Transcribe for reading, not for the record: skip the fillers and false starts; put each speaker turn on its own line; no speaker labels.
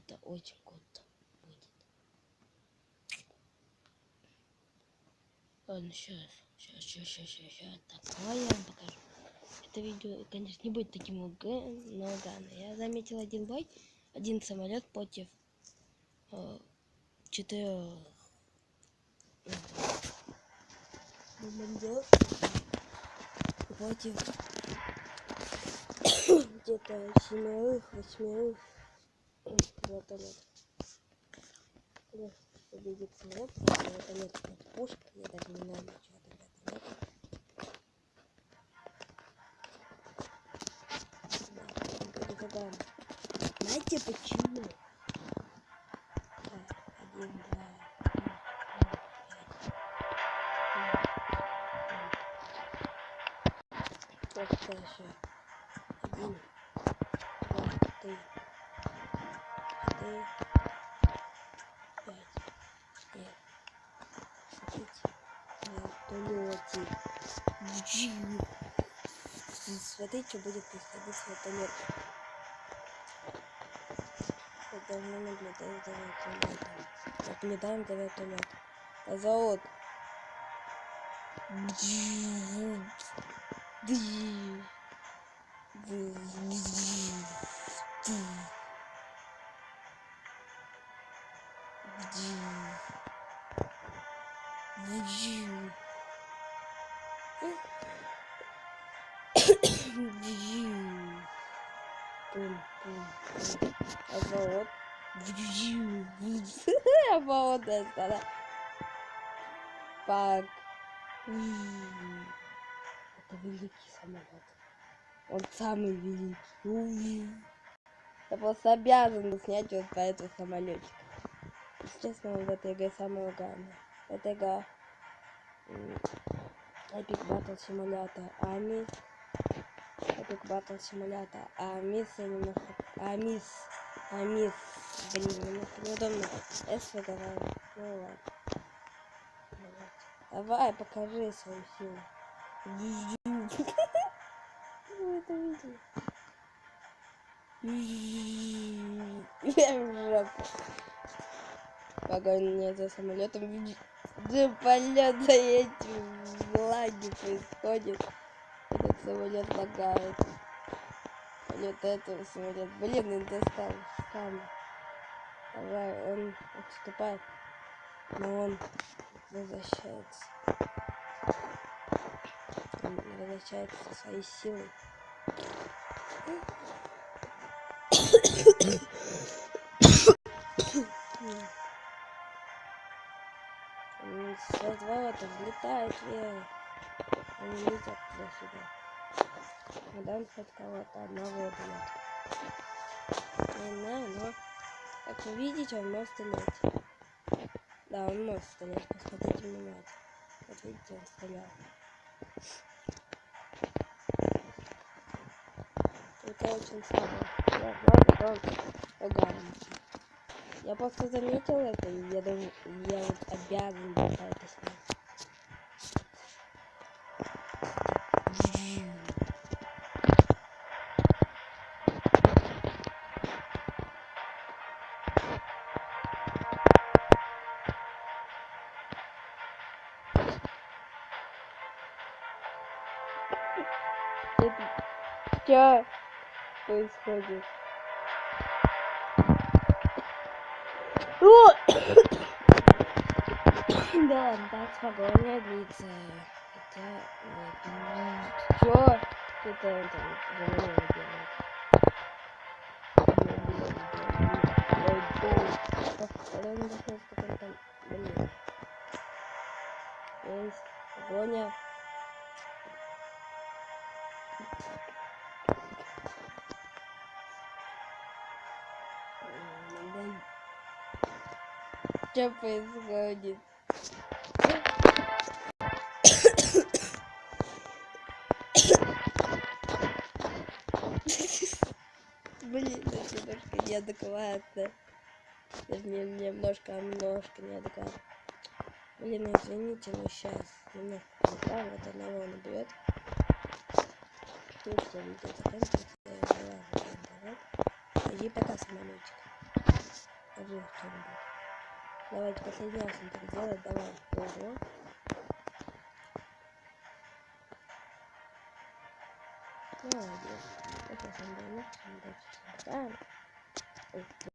Это очень круто будет. Ладно, сейчас. Такое я вам покажу. Это видео, конечно, не будет таким многоганным. Я заметил один бой, один самолет против 4 бомбардиров против где-то 7-8 вертолетов. Победит самолет, вертолет против пушек, я даже не знаю, что это вертолет. Знаете почему? 1, 2, 3, 4, 5. Вот дальше. 1, 2, 3, 4, 5. Нет. Смотрите. Вертолетик. Смотрите, что будет происходить с вертолетом. Мы должны наблюдать за вертолетом. Наблюдаем за вертолетом. Завод. Завод. Завод, да. Пак. Это великий самолет. Он самый великий. Я просто обязан снять вот по этому самолетику. Честно, в этой игре самое главное. Это игра Epic Battle Simulator Amis. Epic Battle Simulator Amis. Я немножко... Амис. Блин, немножко неудобно. S выговариваю. Ну ладно. Давай, покажи свою силу. Вы это видели? Я в жопу. Погоня за самолетом. Да полет за этим лаги происходит. Этот самолет лагает. Полет этого самолета. Блин, он достал. Там. Давай, он отступает. Но он возвращается. Он возвращается со своей силой. С разворота взлетает вверх. Они летят туда-сюда. Надо хоть кого-то одного убьет. Не знаю, но как вы видите, он может стрелять. Да, он может стрелять. Посмотрите внимательно. Вот видите, он стрелял. Это очень слабо. Я просто заметил это, и я думаю, я вот обязан был это снять. Что происходит? Да ладно, так спокойно длится. Хотя нет. Чё? Это он там делает. Есть погоня. Что происходит? Блин, это немножко неадекватно. Немножко неадекватно. Блин, извините, но сейчас немножко неправильно, вот одного наберет. Тут все видео заканчивается. Иди пока, самолетик. Скажи что-нибудь. Давайте последний раз он так делает. Давай. Ого. Молодец. Это самое. Да.